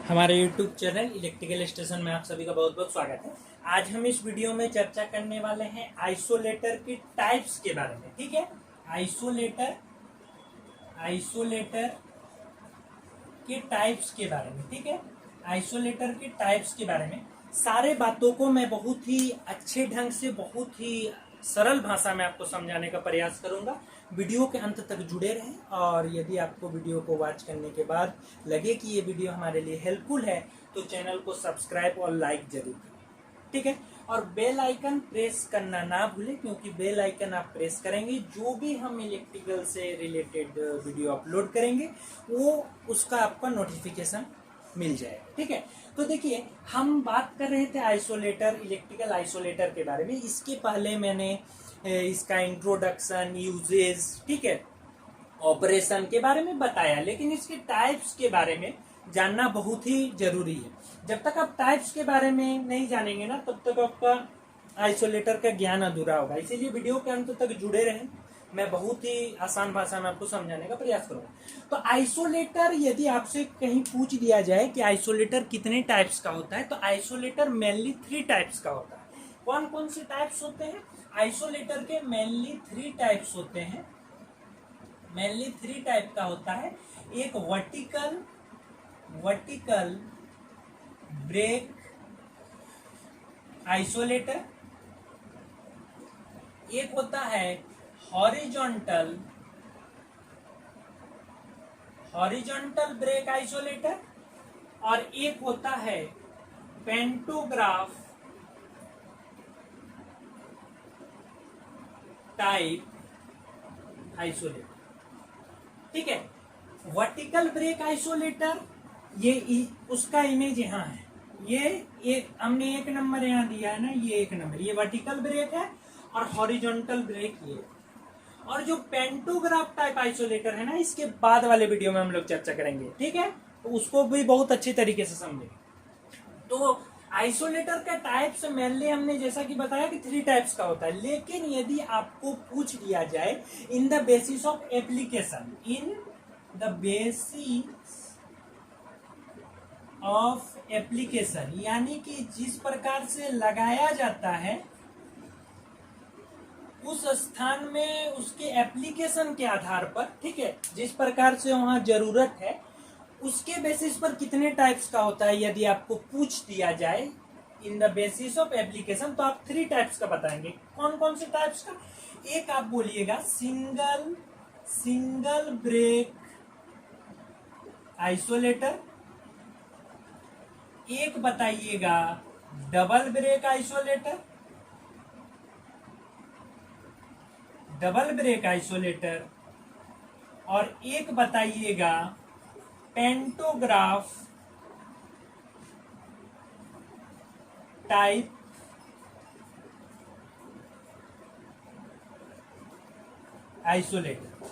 हमारे YouTube channel electrical station में आप सभी का बहुत बहुत स्वागत है। आज हम इस वीडियो में चर्चा करने वाले हैं आइसोलेटर के टाइप्स के बारे में। ठीक है, आइसोलेटर के टाइप्स के बारे में। ठीक है, आइसोलेटर के टाइप्स के बारे में सारे बातों को मैं बहुत ही अच्छे ढंग से, बहुत ही सरल भाषा में आपको समझाने का प्रयास करूंगा। वीडियो के अंत तक जुड़े रहें और यदि आपको वीडियो को वॉच करने के बाद लगे कि ये वीडियो हमारे लिए हेल्पफुल है तो चैनल को सब्सक्राइब और लाइक जरूर करें। ठीक है, और बेल आइकन प्रेस करना ना भूलें, क्योंकि बेल आइकन आप प्रेस करेंगे जो भी हम इलेक्ट्रिकल से रिलेटेड वीडियो अपलोड करेंगे वो उसका आपका नोटिफिकेशन मिल जाएगा। ठीक है, तो देखिए हम बात कर रहे थे आइसोलेटर, इलेक्ट्रिकल आइसोलेटर के बारे में। इसके पहले मैंने इसका इंट्रोडक्शन, यूजेज, ठीक है, ऑपरेशन के बारे में बताया, लेकिन इसके टाइप्स के बारे में जानना बहुत ही जरूरी है। जब तक आप टाइप्स के बारे में नहीं जानेंगे ना, तब तक आपका आइसोलेटर का ज्ञान अधूरा होगा। इसीलिए वीडियो के अंत तक जुड़े रहें, मैं बहुत ही आसान भाषा में आपको समझाने का प्रयास करूंगा। तो आइसोलेटर, यदि आपसे कहीं पूछ दिया जाए कि आइसोलेटर कितने टाइप्स का होता है, तो आइसोलेटर मेनली 3 टाइप्स का होता है। कौन कौन से टाइप्स होते हैं आइसोलेटर के? मेनली 3 टाइप्स होते हैं। मेनली 3 टाइप का होता है। एक वर्टिकल ब्रेक आइसोलेटर, एक होता है हॉरिजॉन्टल ब्रेक आइसोलेटर, और एक होता है पेंटोग्राफ टाइप आइसोलेटर। ठीक है, वर्टिकल ब्रेक आइसोलेटर, ये उसका इमेज यहाँ है। ये एक हमने 1 नंबर यहाँ दिया है ना, ये 1 नंबर, ये वर्टिकल ब्रेक है, और हॉरिजॉन्टल ब्रेक ये। और जो पेंटोग्राफ टाइप आइसोलेटर है ना, इसके बाद वाले वीडियो में हम लोग चर्चा करेंगे। ठीक है, तो उसको भी बहुत अच्छी तरीके से समझेंगे। तो आइसोलेटर का टाइप्स मेनली हमने जैसा कि बताया कि 3 टाइप्स का होता है। लेकिन यदि आपको पूछ दिया जाए in the basis of application, यानी कि जिस प्रकार से लगाया जाता है उस स्थान में उसके एप्लीकेशन के आधार पर, ठीक है, जिस प्रकार से वहां जरूरत है उसके बेसिस पर कितने टाइप्स का होता है, यदि आपको पूछ दिया जाए in the basis of application, तो आप 3 टाइप्स का बताएंगे। कौन कौन से टाइप्स का? एक आप बोलिएगा सिंगल ब्रेक आइसोलेटर, एक बताइएगा डबल ब्रेक आइसोलेटर, और एक बताइएगा पेंटोग्राफ टाइप आइसोलेटर।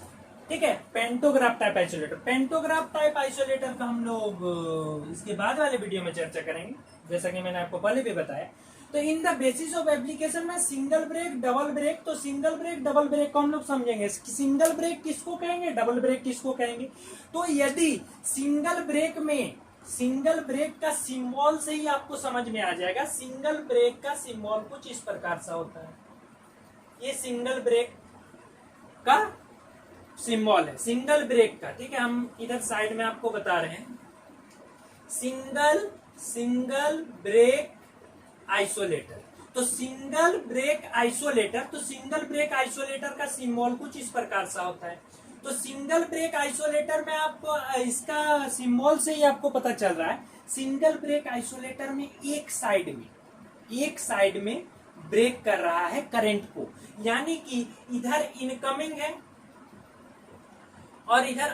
ठीक है, पेंटोग्राफ टाइप आइसोलेटर का हम लोग इसके बाद वाले वीडियो में चर्चा करेंगे, जैसा कि मैंने आपको पहले भी बताया। तो in the basis of application में सिंगल ब्रेक, डबल ब्रेक, तो सिंगल ब्रेक, डबल ब्रेक को हम लोग समझेंगे। सिंगल ब्रेक किसको कहेंगे, डबल ब्रेक किसको कहेंगे। तो यदि सिंगल ब्रेक का सिंबल से ही आपको समझ में आ जाएगा। सिंगल ब्रेक का सिंबल कुछ इस प्रकार से होता है। ये सिंगल ब्रेक का सिंबल है, सिंगल ब्रेक का। ठीक है, हम इधर साइड में आपको बता रहे हैं। सिंगल ब्रेक आइसोलेटर, तो सिंगल ब्रेक आइसोलेटर का सिंबल कुछ इस प्रकार से होता है। तो सिंगल ब्रेक आइसोलेटर में आपको इसका सिंबल से ही आपको पता चल रहा है। सिंगल ब्रेक आइसोलेटर में एक साइड में ब्रेक कर रहा है करंट को, यानी कि इधर इनकमिंग है और इधर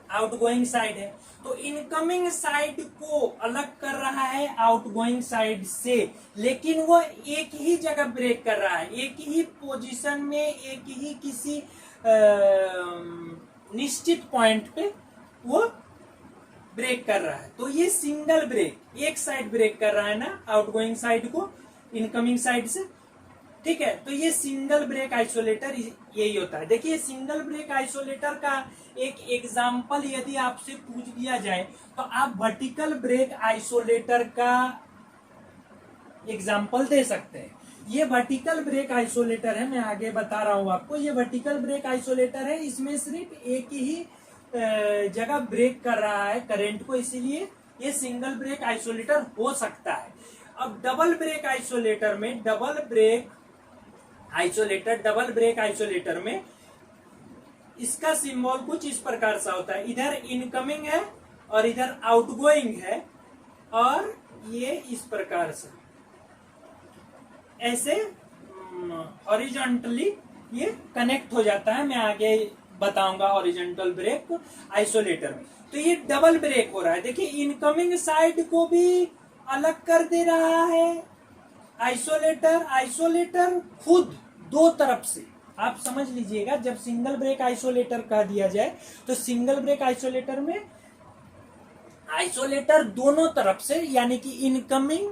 आउटगोइंग साइड है। तो इनकमिंग साइड को अलग कर रहा है आउटगोइंग साइड से, लेकिन वो एक ही जगह ब्रेक कर रहा है, एक ही पोजीशन में, एक ही किसी निश्चित पॉइंट पे वो ब्रेक कर रहा है। तो ये सिंगल ब्रेक, एक साइड ब्रेक कर रहा है ना आउटगोइंग साइड को इनकमिंग साइड से, ठीक है। तो ये सिंगल ब्रेक आइसोलेटर यही होता है। देखिए सिंगल ब्रेक आइसोलेटर का एक एग्जाम्पल यदि आपसे पूछ दिया जाए तो आप वर्टिकल ब्रेक आइसोलेटर का एग्जाम्पल दे सकते हैं। ये वर्टिकल ब्रेक आइसोलेटर है, मैं आगे बता रहा हूं आपको। ये वर्टिकल ब्रेक आइसोलेटर है, इसमें सिर्फ एक ही जगह ब्रेक कर रहा है करंट को, इसीलिए ये सिंगल ब्रेक आइसोलेटर हो सकता है। अब डबल ब्रेक आइसोलेटर में डबल ब्रेक आइसोलेटर में इसका सिंबल कुछ इस प्रकार से होता है। इधर इनकमिंग है और इधर आउटगोइंग है, और ये इस प्रकार से ऐसे हॉरिजॉन्टली ये कनेक्ट हो जाता है। मैं आगे बताऊंगा हॉरिजॉन्टल ब्रेक आइसोलेटर में। तो ये डबल ब्रेक हो रहा है। देखिए इनकमिंग साइड को भी अलग कर दे रहा है आइसोलेटर खुद दो तरफ से। आप समझ लीजिएगा, जब सिंगल ब्रेक आइसोलेटर कह दिया जाए तो सिंगल ब्रेक आइसोलेटर में आइसोलेटर दोनों तरफ से, यानी कि इनकमिंग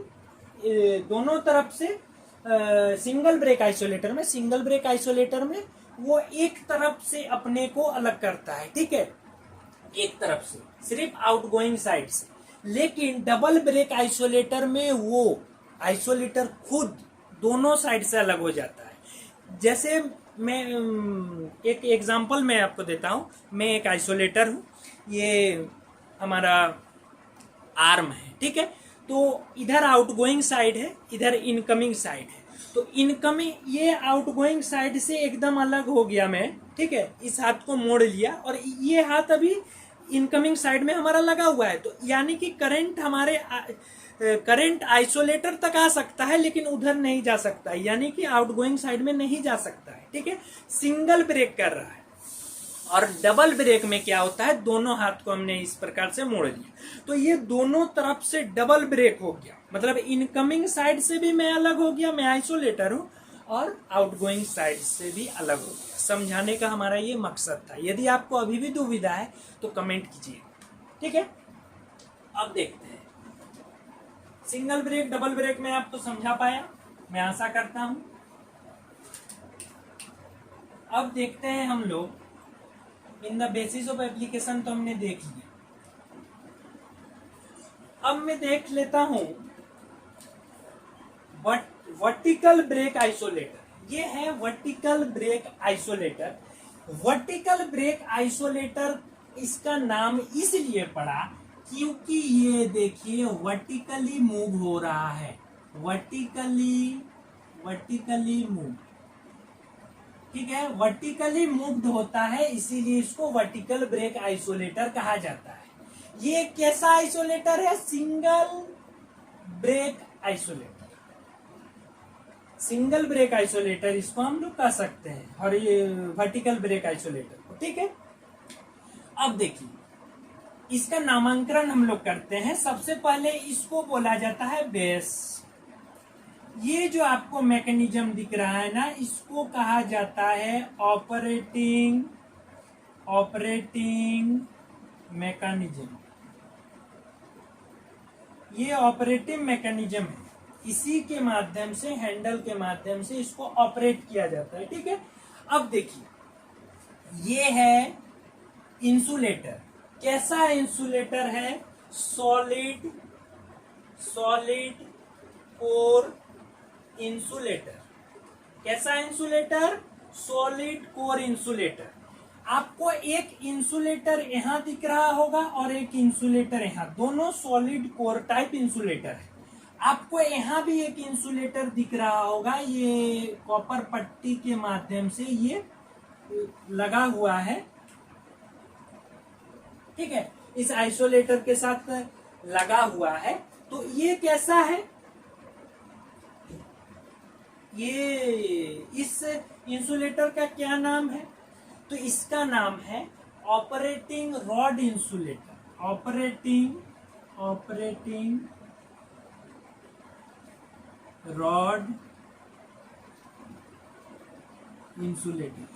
दोनों तरफ से, सिंगल ब्रेक आइसोलेटर में वो एक तरफ से अपने को अलग करता है, ठीक है, एक तरफ से सिर्फ आउटगोइंग साइड से। लेकिन डबल ब्रेक आइसोलेटर में वो आइसोलेटर खुद दोनों साइड से अलग हो जाता है। जैसे मैं एक एग्जांपल मैं आपको देता हूं। मैं एक आइसोलेटर हूं, ये हमारा आर्म है, ठीक है। तो इधर आउटगोइंग साइड है, इधर इनकमिंग साइड है। तो इनकमिंग, ये आउटगोइंग साइड से एकदम अलग हो गया मैं, ठीक है, इस हाथ को मोड़ लिया और ये हाथ अभी इनकमिंग साइड में हमारा लगा हुआ है। तो यानी कि करंट आइसोलेटर तक आ सकता है लेकिन उधर नहीं जा सकता है, यानी कि आउटगोइंग साइड में नहीं जा सकता है, ठीक है। सिंगल ब्रेक कर रहा है। और डबल ब्रेक में क्या होता है, दोनों हाथ को हमने इस प्रकार से मोड़ लिया तो ये दोनों तरफ से डबल ब्रेक हो गया। मतलब इनकमिंग साइड से भी मैं अलग हो गया, मैं आइसोलेटर हूं, और आउटगोइंग साइड से भी अलग हो गया। समझाने का हमारा ये मकसद था। यदि आपको अभी भी दुविधा है तो कमेंट कीजिए, ठीक है। अब देखते हैं सिंगल ब्रेक डबल ब्रेक में आपको समझा पाया, मैं आशा करता हूं। अब देखते हैं हम लोग in the basis of application, तो हमने देख लिया। अब मैं देख लेता हूं वर्टिकल ब्रेक आइसोलेटर। ये है vertical break isolator. Vertical break isolator इसका नाम इसलिए पड़ा क्योंकि ये देखिए वर्टिकली मूव हो रहा है, वर्टिकली मूव, ठीक है, वर्टिकली मूव्ड होता है, इसीलिए इसको वर्टिकल ब्रेक आइसोलेटर कहा जाता है। ये कैसा आइसोलेटर है, single break isolator. Single break isolator इसको हम लोग कह सकते हैं, और ये वर्टिकल ब्रेक आइसोलेटर को, ठीक है। अब देखिए इसका नामांकन हम लोग करते हैं। सबसे पहले इसको बोला जाता है बेस। ये जो आपको मैकेनिज्म दिख रहा है ना, इसको कहा जाता है ऑपरेटिंग मैकेनिज्म। ये ऑपरेटिंग मैकेनिज्म है, इसी के माध्यम से, हैंडल के माध्यम से इसको ऑपरेट किया जाता है, ठीक है। अब देखिए ये है इंसुलेटर। कैसा इंसुलेटर है, सॉलिड कोर इंसुलेटर। कैसा इंसुलेटर, सॉलिड कोर इंसुलेटर। आपको एक इंसुलेटर यहां दिख रहा होगा और एक इंसुलेटर यहां, दोनों सॉलिड कोर टाइप इंसुलेटर है। आपको यहां भी एक इंसुलेटर दिख रहा होगा, ये कॉपर पट्टी के माध्यम से ये लगा हुआ है, ठीक है, इस आइसोलेटर के साथ लगा हुआ है। तो ये कैसा है, ये इस इंसुलेटर का क्या नाम है, तो इसका नाम है operating rod insulator. Operating rod insulator.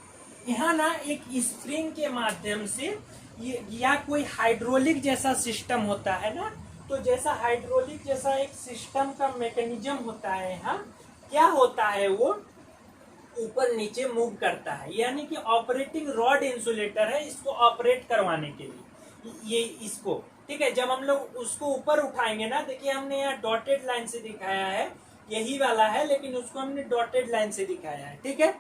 यहाँ ना एक स्प्रिंग के माध्यम से ये, या कोई हाइड्रोलिक जैसा सिस्टम होता है ना, तो जैसा हाइड्रोलिक जैसा एक सिस्टम का मैकेनिज्म होता है। यहाँ क्या होता है, वो ऊपर नीचे मूव करता है, यानी कि ऑपरेटिंग रॉड इंसुलेटर है इसको ऑपरेट करवाने के लिए। ये इसको ठीक है, जब हम लोग उसको ऊपर उठाएंगे ना, देखिए हमने यहाँ डॉटेड लाइन से दिखाया है, यही वाला है लेकिन उसको हमने डॉटेड लाइन से दिखाया है। ठीक है,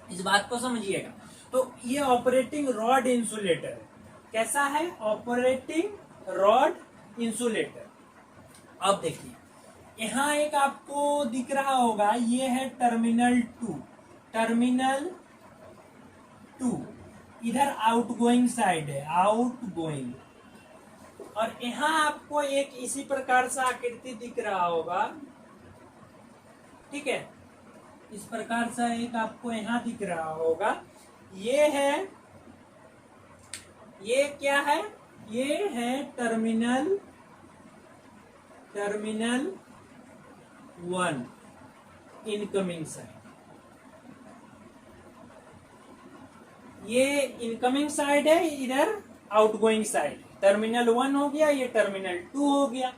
इस बात को समझिएगा। तो ये ऑपरेटिंग रॉड इंसुलेटर है। कैसा है? Operating rod insulator. अब देखिए यहाँ एक आपको दिख रहा होगा, ये है टर्मिनल 2, टर्मिनल 2 इधर आउटगोइंग साइड है, आउटगोइंग। और यहाँ आपको एक इसी प्रकार से आकृति दिख रहा होगा, ठीक है, इस प्रकार से एक आपको यहाँ दिख रहा होगा। ये है, ये क्या है? ये है टर्मिनल 1 इनकमिंग साइड। ये इनकमिंग साइड है, इधर आउटगोइंग साइड। टर्मिनल 1 हो गया, ये टर्मिनल 2 हो गया।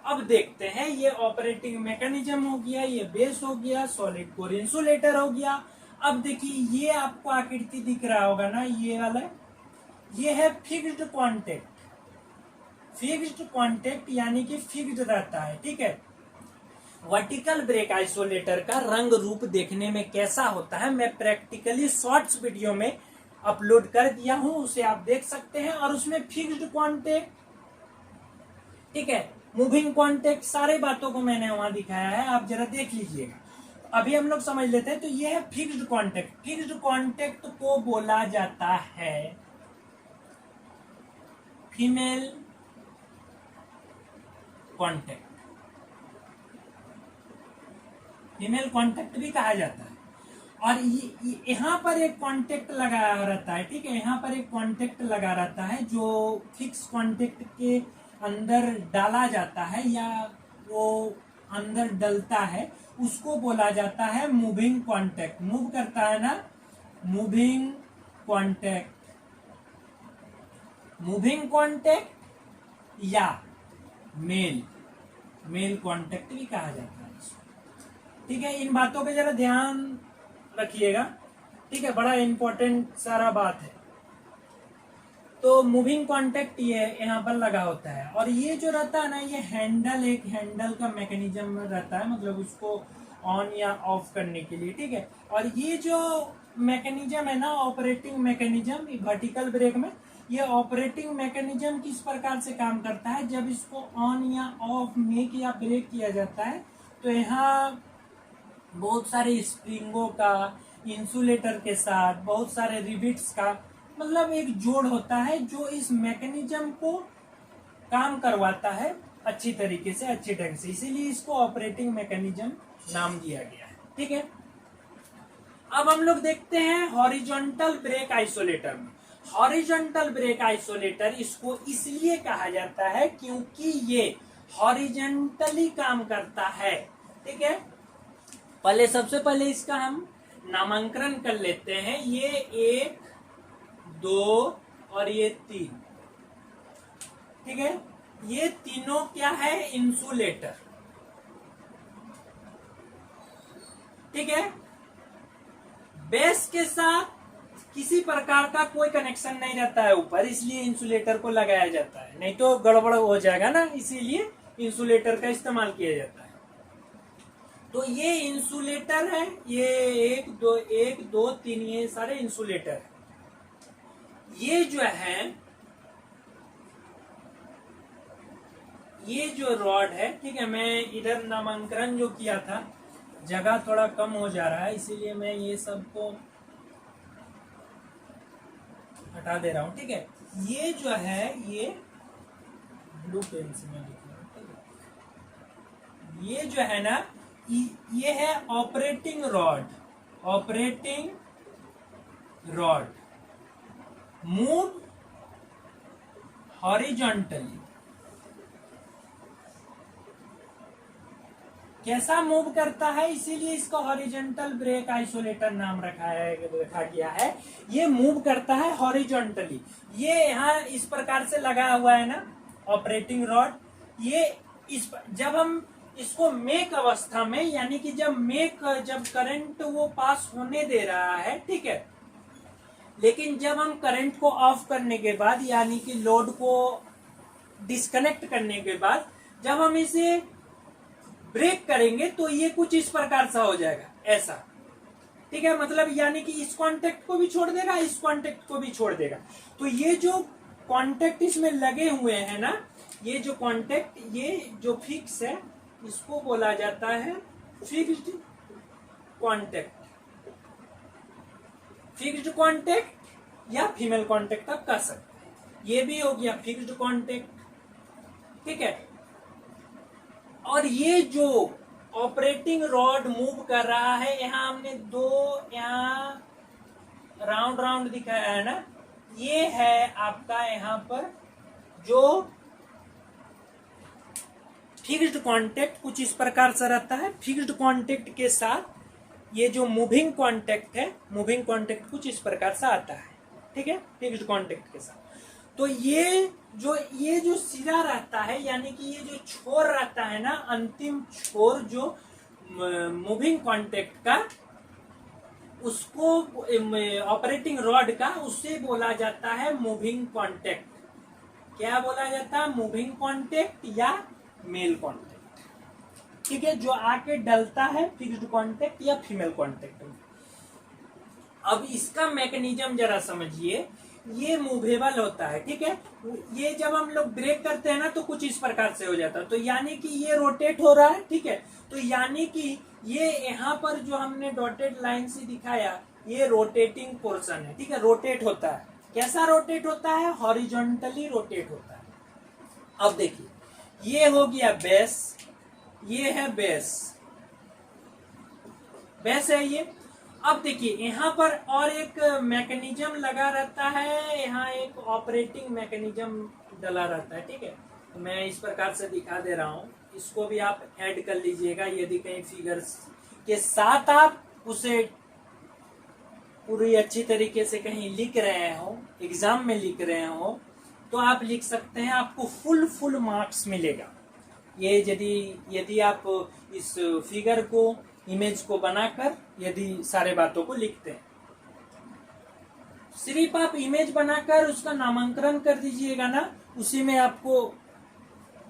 अब देखते हैं, ये ऑपरेटिंग मैकेनिज्म हो गया, ये बेस हो गया, सॉलिड कोर इंसुलेटर हो गया। अब देखिए ये आपको आकृति दिख रहा होगा ना, ये वाला, ये है फिक्स्ड कॉन्टेक्ट। फिक्स्ड कॉन्टेक्ट यानी कि फिक्स्ड रहता है। ठीक है, वर्टिकल ब्रेक आइसोलेटर का रंग रूप देखने में कैसा होता है मैं प्रैक्टिकली शॉर्ट्स वीडियो में अपलोड कर दिया हूं, उसे आप देख सकते हैं। और उसमें फिक्स्ड कॉन्टेक्ट, ठीक है, मूविंग कॉन्टेक्ट, सारे बातों को मैंने वहां दिखाया है, आप जरा देख लीजिएगा। अभी हम लोग समझ लेते हैं। तो ये है फिक्स्ड कॉन्टेक्ट। फिक्स्ड कॉन्टेक्ट को बोला जाता है फीमेल कॉन्टेक्ट, फीमेल कॉन्टेक्ट भी कहा जाता है। और यहाँ पर एक कॉन्टेक्ट लगा रहता है, ठीक है, यहाँ पर एक कॉन्टेक्ट लगा रहता है जो फिक्स कॉन्टेक्ट के अंदर डाला जाता है या वो अंदर डलता है, उसको बोला जाता है मूविंग कॉन्टेक्ट। मूव करता है ना, मूविंग कॉन्टेक्ट, मूविंग कॉन्टेक्ट या मेल कॉन्टेक्ट भी कहा जाता है। ठीक है, इन बातों पे जरा ध्यान रखिएगा। ठीक है, बड़ा इंपॉर्टेंट सारा बात है। तो मूविंग कॉन्टेक्ट ये यहाँ पर लगा होता है। और ये जो रहता है ना, ये हैंडल, एक हैंडल का मैकेनिज्म रहता है, मतलब उसको ऑन या ऑफ करने के लिए। ठीक है, और ये जो मैकेनिज्म है ना, ऑपरेटिंग मैकेनिज्म वर्टिकल ब्रेक में, ये ऑपरेटिंग मैकेनिज्म किस प्रकार से काम करता है? जब इसको ऑन या ऑफ मेक या ब्रेक किया जाता है तो यहाँ बहुत सारे स्प्रिंगों का, इंसुलेटर के साथ बहुत सारे रिबिट्स का, मतलब एक जोड़ होता है जो इस मैकेनिज्म को काम करवाता है अच्छी तरीके से, अच्छे ढंग से। इसीलिए इसको ऑपरेटिंग मैकेनिज्म नाम दिया गया है। ठीक है, अब हम लोग देखते हैं हॉरिजॉन्टल ब्रेक आइसोलेटर में। हॉरिजॉन्टल ब्रेक आइसोलेटर इसको इसलिए कहा जाता है क्योंकि ये हॉरिजॉन्टली काम करता है। ठीक है, पहले सबसे पहले इसका हम नामांकन कर लेते हैं। ये 1, 2 और ये 3। ठीक है, ये तीनों क्या है? इंसुलेटर। ठीक है, बेस के साथ किसी प्रकार का कोई कनेक्शन नहीं रहता है ऊपर, इसलिए इंसुलेटर को लगाया जाता है, नहीं तो गड़बड़ हो जाएगा ना, इसीलिए इंसुलेटर का इस्तेमाल किया जाता है। तो ये इंसुलेटर है, ये 1, 2, 3 ये सारे इंसुलेटर है। ये जो है, ये जो रॉड है, ठीक है, मैं इधर नामांकन जो किया था, जगह थोड़ा कम हो जा रहा है, इसीलिए मैं ये सबको हटा दे रहा हूं। ठीक है, ये जो है, ये ब्लू पेन से मैं लिख रहा हूं। ठीक है, ये जो है ना, ये है operating rod. Operating rod move horizontally. कैसा मूव करता है, इसीलिए इसका हॉरिजॉन्टल ब्रेक आइसोलेटर नाम रखा गया है। ये मूव करता है हॉरिजॉन्टली। ये यहाँ इस प्रकार से लगा हुआ है ना ऑपरेटिंग रॉड। ये जब हम इसको मेक अवस्था में, यानी कि जब करंट वो पास होने दे रहा है, ठीक है, लेकिन जब हम करंट को ऑफ करने के बाद, यानी कि लोड को डिस्कनेक्ट करने के बाद जब हम इसे ब्रेक करेंगे तो ये कुछ इस प्रकार सा हो जाएगा, ऐसा, ठीक है। मतलब यानी कि इस कांटेक्ट को भी छोड़ देगा, इस कांटेक्ट को भी छोड़ देगा। तो ये जो कांटेक्ट इसमें लगे हुए हैं ना, ये जो कांटेक्ट, ये जो फिक्स है, इसको बोला जाता है फिक्स्ड कांटेक्ट। फिक्स्ड कांटेक्ट या फीमेल कांटेक्ट आप कह सकते हैं। ये भी हो गया फिक्स्ड कांटेक्ट, ठीक है। और ये जो ऑपरेटिंग रॉड मूव कर रहा है, यहां हमने दो यहाँ राउंड राउंड दिखाया है ना, ये है आपका यहां पर जो फिक्स्ड कांटेक्ट कुछ इस प्रकार से रहता है। फिक्स्ड कांटेक्ट के साथ ये जो मूविंग कांटेक्ट है, मूविंग कांटेक्ट कुछ इस प्रकार से आता है, ठीक है, फिक्स्ड कांटेक्ट के साथ। तो ये जो सिरा रहता है, यानी कि ये जो छोर रहता है ना, अंतिम छोर जो मूविंग कांटेक्ट का, उसको ऑपरेटिंग रॉड का, उससे बोला जाता है मूविंग कांटेक्ट। क्या बोला जाता है? मूविंग कांटेक्ट या मेल कांटेक्ट, ठीक है, जो आके डलता है फिक्स्ड कांटेक्ट या फीमेल कांटेक्ट में। अब इसका मैकेनिज्म जरा समझिए। ये मूवेबल होता है, ठीक है। ये जब हम लोग ब्रेक करते हैं ना तो कुछ इस प्रकार से हो जाता है, तो यानी कि ये रोटेट हो रहा है, ठीक है। तो यानी कि ये यहाँ पर जो हमने डॉटेड लाइन से दिखाया, ये रोटेटिंग पोर्शन है, ठीक है, रोटेट होता है। कैसा रोटेट होता है? हॉरिजॉन्टली रोटेट होता है। अब देखिए, ये हो गया बेस, ये है बेस, बेस है ये। अब देखिए यहाँ पर और एक मैकेनिज्म लगा रहता है, यहाँ एक ऑपरेटिंग मैकेनिज्म डला रहता है, ठीक है। तो मैं इस प्रकार से दिखा दे रहा हूँ, इसको भी आप ऐड कर लीजिएगा। यदि कहीं फिगर्स के साथ आप उसे पूरी अच्छी तरीके से कहीं लिख रहे हो, एग्जाम में लिख रहे हो, तो आप लिख सकते हैं, आपको फुल मार्क्स मिलेगा। ये यदि आप इस फिगर को, इमेज को बनाकर यदि सारे बातों को लिखते हैं, सिर्फ आप इमेज बनाकर उसका नामांकन कर दीजिएगा ना, उसी में आपको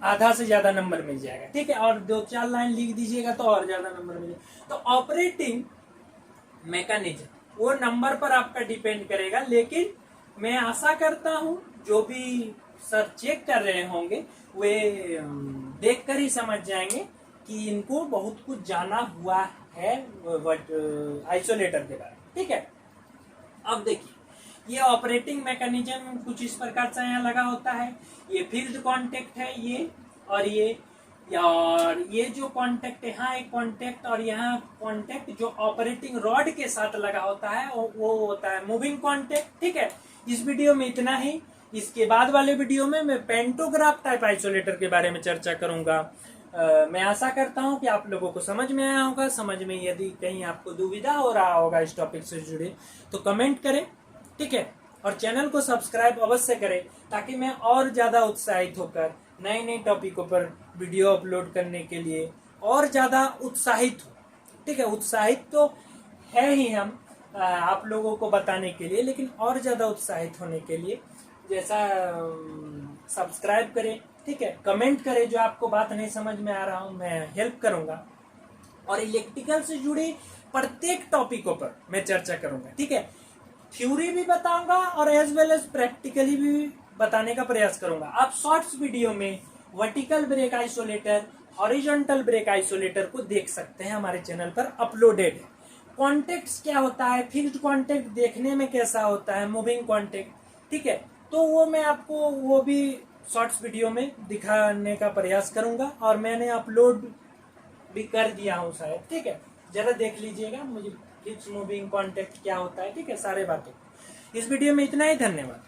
आधा से ज्यादा नंबर मिल जाएगा, ठीक है। और 2-4 लाइन लिख दीजिएगा तो और ज्यादा नंबर मिलेगा। तो ऑपरेटिंग मैकेनिज्म वो नंबर पर आपका डिपेंड करेगा, लेकिन मैं आशा करता हूं जो भी सर चेक कर रहे होंगे वे देखकर ही समझ जाएंगे कि इनको बहुत कुछ जाना हुआ है आइसोलेटर के बारे में, ठीक है। अब देखिए, ये ऑपरेटिंग मैकेनिज्म कुछ इस प्रकार से यहाँ लगा होता है। ये फिक्स्ड कांटेक्ट है ये, और ये जो कांटेक्ट, यहाँ एक कांटेक्ट और यहाँ कांटेक्ट जो ऑपरेटिंग रॉड के साथ लगा होता है वो होता है मूविंग कांटेक्ट, ठीक है। इस वीडियो में इतना ही। इसके बाद वाले वीडियो में मैं पेंटोग्राफ टाइप आइसोलेटर के बारे में चर्चा करूंगा। मैं आशा करता हूं कि आप लोगों को समझ में आया होगा। समझ में यदि कहीं आपको दुविधा हो रहा होगा इस टॉपिक से जुड़े तो कमेंट करें, ठीक है। और चैनल को सब्सक्राइब अवश्य करें, ताकि मैं और ज्यादा उत्साहित होकर नए नए टॉपिकों पर वीडियो अपलोड करने के लिए और ज्यादा उत्साहित हो, ठीक है। उत्साहित तो है ही हम आप लोगों को बताने के लिए, लेकिन और ज्यादा उत्साहित होने के लिए जैसा सब्सक्राइब करें, ठीक है, कमेंट करें, जो आपको बात नहीं समझ में आ रहा हूं मैं हेल्प करूंगा। और इलेक्ट्रिकल से जुड़े प्रत्येक टॉपिकों पर मैं चर्चा करूंगा, ठीक है। थ्योरी भी बताऊंगा और एज वेल एज प्रैक्टिकली भी बताने का प्रयास करूंगा। आप शॉर्ट्स वीडियो में vertical break isolator, horizontal break isolator को देख सकते हैं, हमारे चैनल पर अपलोडेड है। कॉन्टेक्ट क्या होता है, फिक्स्ड कॉन्टेक्ट देखने में कैसा होता है, मूविंग कॉन्टेक्ट, ठीक है, तो वो मैं आपको वो भी शॉर्ट्स वीडियो में दिखाने का प्रयास करूंगा। और मैंने अपलोड भी कर दिया हूं शायद, ठीक है, जरा देख लीजिएगा मुझे फिक्स्ड मूविंग कॉन्टेक्ट क्या होता है, ठीक है, सारे बातों। इस वीडियो में इतना ही, धन्यवाद।